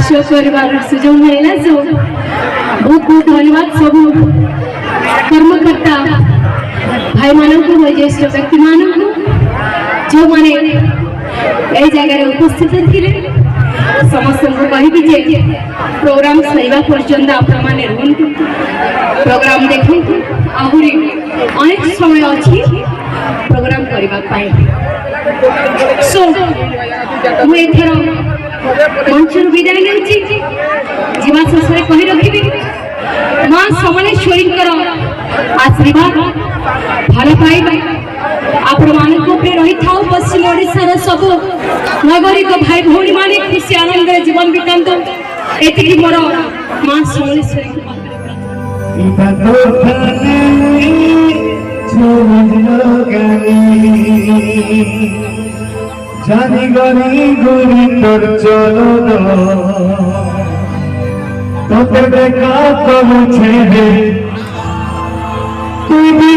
show कर सुजोग मिलला बहुत बहुत धन्यवाद सब कर्मकर्ता भाई मानक ज्येष्ठ व्यक्ति मानक जो मैंने यही जगह उपस्थित थे समस्त को कहि प्रोग्राम सैवा पर्यंत आपने रुहतु प्रोग्राम देखु आहरी अनेक समय अच्छी प्रोग्राम करने सो मुझे मंच विदाय जीवा शेष कही रखी माँ समलेश्वरी आशीर्वाद भल पाइबा आपण मान रही था पश्चिम ओडिशार सब नागरिक भाई भौणी माने खुशी आनंद जीवन बीतंतु एति मोर माँ समलेश्वरी जानी गनी गुरी तोर चलो तो देखा तो मुझे तू भी